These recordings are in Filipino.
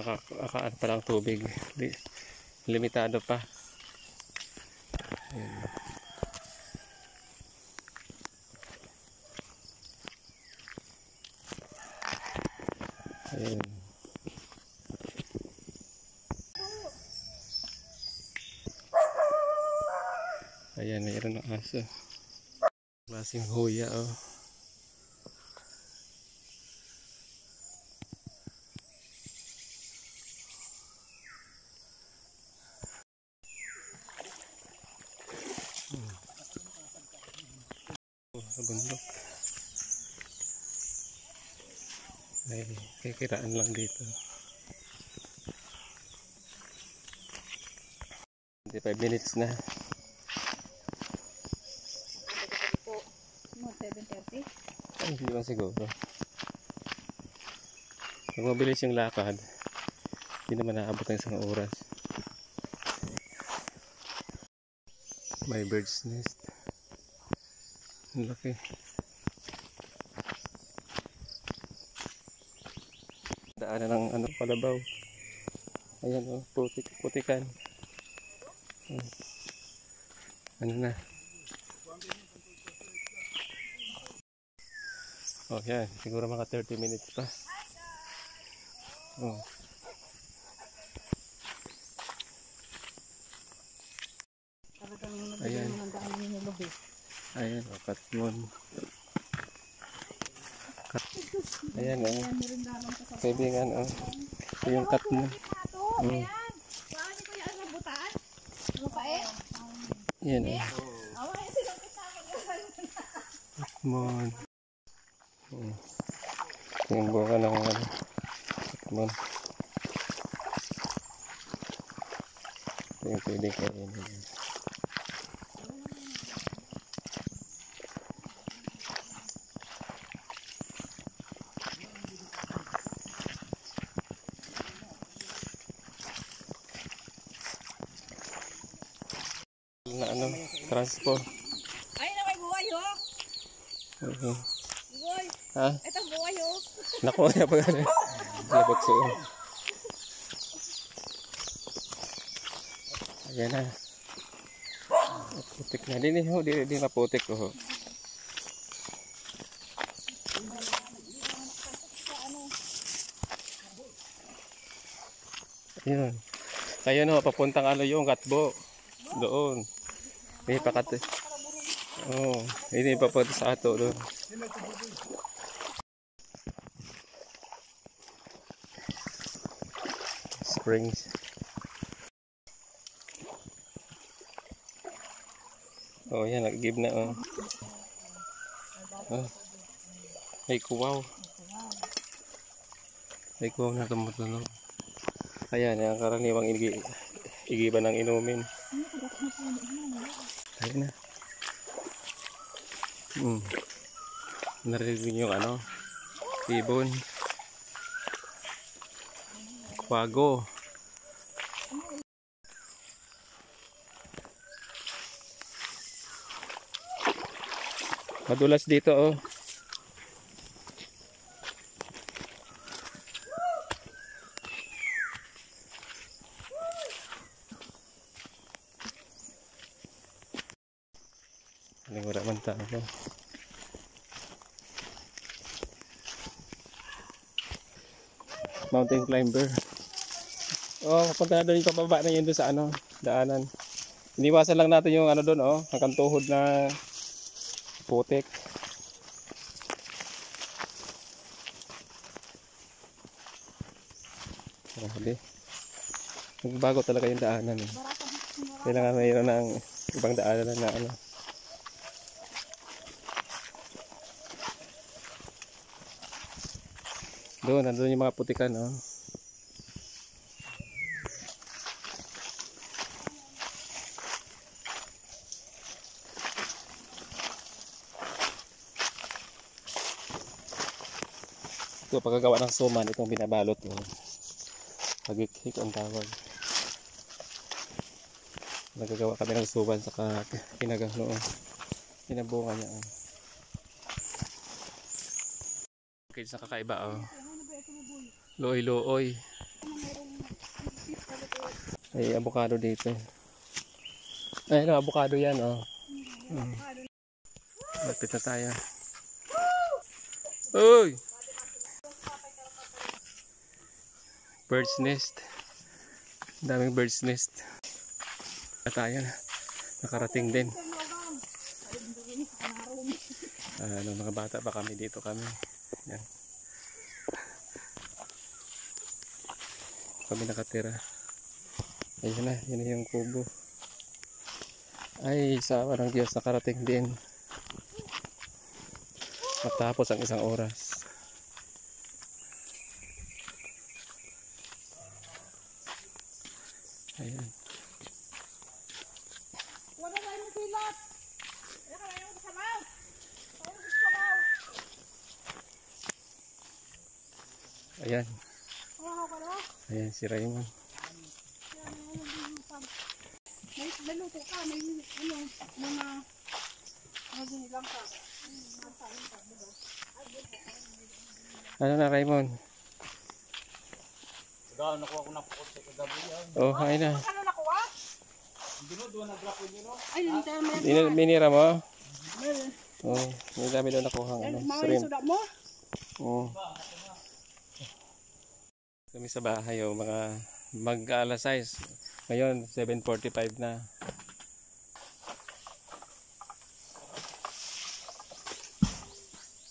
nakakaan pa lang tubig. Limitado pa. Ayan. Ayan. Ayan, mayroon ng aso. Klaseng huya, oh. Sa bundok. Ay, kikiraan lang dito. 25 minutes na. 7:30? Ay, hindi ba siguro. Pag mabilis yung lakad, hindi naman naabot ng isang oras. May bird's nest. Ang laki. Daanan ng ano, kalabaw. Ayan, oh, putikan. Ano na? Oh, yan. Siguro mga 30 minutes pa. Oh. Ayan. Ayan, oh, katmon. Ayan, oh. Kaibigan, oh. Ito yung katmon. Ayan, oh. Katmon. Ito yung buka ng katmon. Ito yung pwede kainin. Na ano, transpo. Ay, na may buhay ho. Buhay. Ha? Ito buhay ho. Naku, kaya pa gano'n. Labot siya. Ayan na. Putik na. Di maputik ko. Ayan. Kaya no, papuntang ano yung Gatbo. Doon. Hindi pa kati. Oh, hindi pa pati sa ato doon. Springs. Oh, yan, nag-give na, oh. Oh. Ay, kuwaw. Ay, kuwaw na tumutunog. Ayan, yung karaniwang igiba ng inumin. Ayan na. Narinig yung ano, ibon. Kwago. Madulas dito, oh. Wala man tayo. Mountain climber. Oh, papunta na doon yung pababa na yun doon sa ano, daanan. Iniwasan lang natin yung ano doon, oh, hanggang tuhod na putik. Grabe. Nagbago talaga yung daanan, eh. Kailangan mayroon ng ibang daanan na ano. Doon, nandun yung mga putikan, oh. Ito, pagkagawa ng suman, itong binabalot, oh. Pagikik ang tawag. Nagagawa kami ng suman saka pinagano, oh. Pinabunga niya, oh. Okay, sa kakaiba, oh. Looy-looy. May avocado dito. Ay, no, avocado yan, oh. Lapit na tayo. Uy! Bird's nest. Daming bird's nest. Tayo na. Nakarating din. Nung mga bata pa kami, dito kami. Yan. Kami nakatira. Ayun na, yun na yung kubo. Ay, sa awa ng Diyos, nakarating din. Matapos ang isang oras. Ayan. Wala na yung silat. Wala ka na yung sabaw. Ayan. Ayan si Raymond. May luto ka, may mga ginilang ka. Ano na Raymond? Dahil nakuha ko na po sa kagabi yan. Oh, kain na. Ano nakuha? Doon nag-drop yun yun. Ay, hindi tayo Binira mo? Oh, may dami daw nakuha. mga Shrimp. suda mo. Oh. Kami sa bahay, oh, mga mag-alas 6. Ngayon, 7:45 na.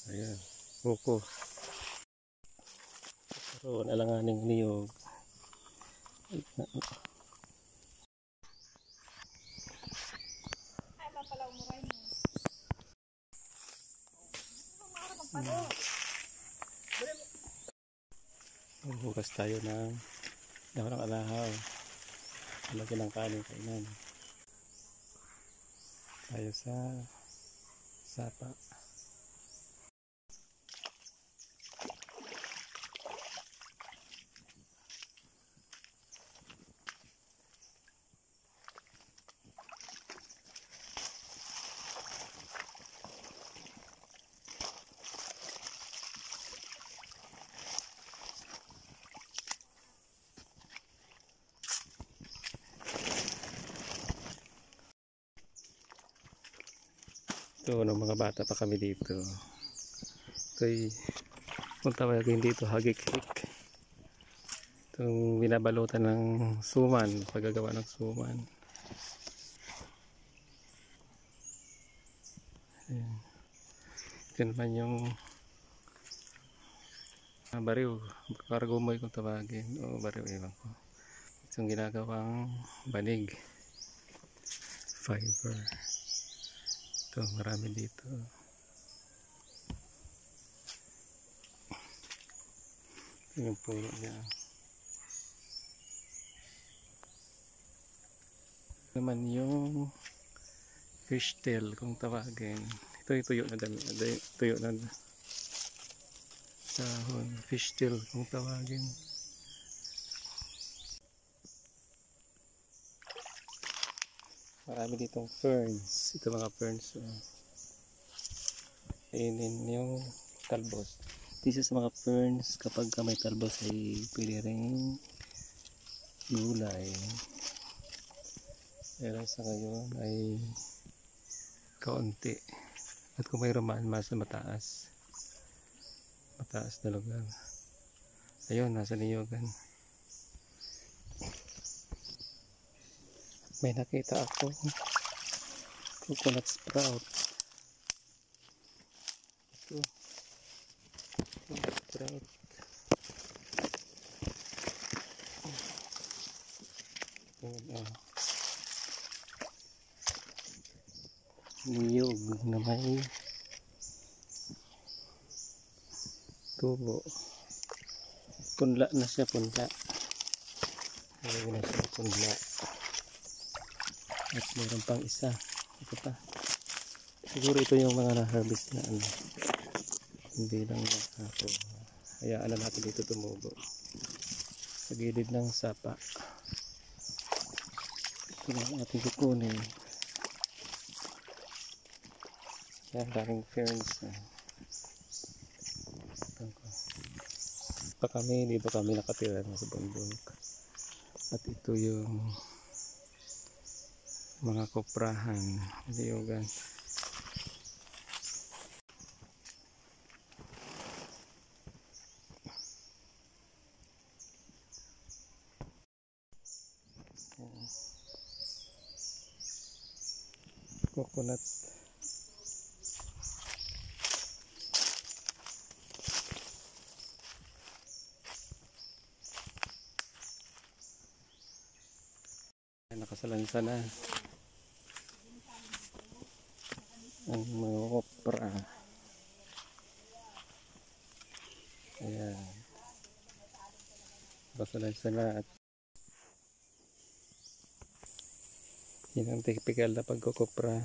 Ayan, buko. Pero alanganing niyog. Ay, mapalaw mo rin. Hugas tayo ng alahaw. Lagyan ng kanin kainan. Tayo sa sapa. Ito, nung mga bata pa kami dito. Ito'y, kung tawagin dito, hagik-hik. Itong binabalutan ng suman, paggagawa ng suman. Ayan. Ito naman yung bariw, kargomoy kung tawagin. O bariw, iwan ko. Itong ginagawang banig. Fiber. Ito, marami dito. Ito yung puno niya. Ito naman yung fish tail kung tawagin. Ito yung tuyo na dami. Tuyo na dahon. Fish tail kung tawagin. Marami ditong ferns. Ito mga ferns. Kainin yung talbos. This is mga ferns. Kapag may talbos ay pwede rin gulay. Pero sa ngayon ay kaunti. At kung mayroon man mas mataas. Mataas na lugar. Ayun, nasa niyogan. May nakita ako coconut sprout. Ito coconut sprout. Niyog na may tubo. Punla na siya, punla. Nilagay na siya, punla. At meron pang isa. Ito pa. Siguro ito yung mga na-harvest na ano. Hindi lang ako. Hayaan na natin dito tumubo. Sa gilid ng sapa. Ito lang ating kukunin. Yan, daming ferns. Pa kami, dito kami nakatira sa bundok. At ito yung mga koprahan, liyugan. Coconut. Nakasalansa na ang mga kopra. Ayan, nakasalansa na at yun ang typical na pagkukopra.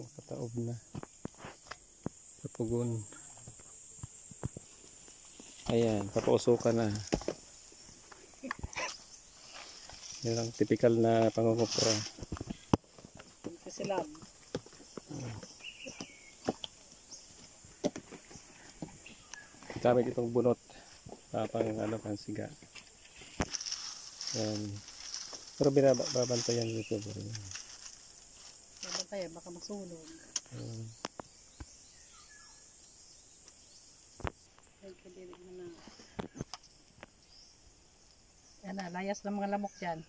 Nakataob na sa pugon. Ayan, papausukan na. Yan ang typical na pangungupra. Kasilam. Gamit itong bunot. Pang ano, pansiga. Yan. Pero babantayan dito. Babantayan, baka masunog. Yan na, layas ng mga lamok dyan.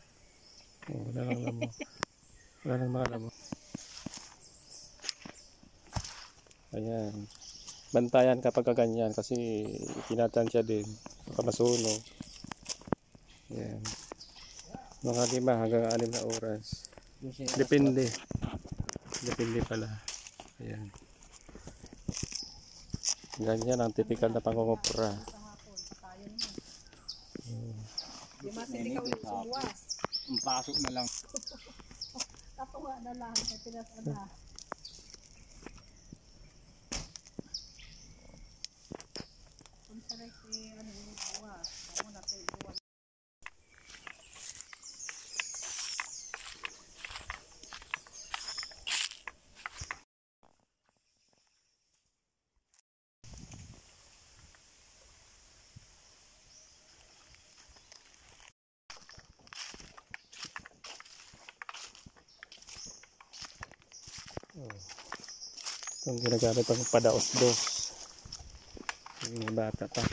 Wala lang lamok. Wala lang mga lamok. Ayan. Bantayan kapag kaganyan kasi tinatansya din. Baka masunog. Ayan. Mga 5 hanggang 6 na oras. Depende. Depende pala. Ayan. Ganyan ang typical na pangungupra. Di mas hindi ka ulit sumuwas. Ang pasok na lang. Katuwa na lang, may pinasa na. Kung sarap ano yung buwas, ako na ito buwas. Itong ginagamit pang padaos-dos. Yung bata pa.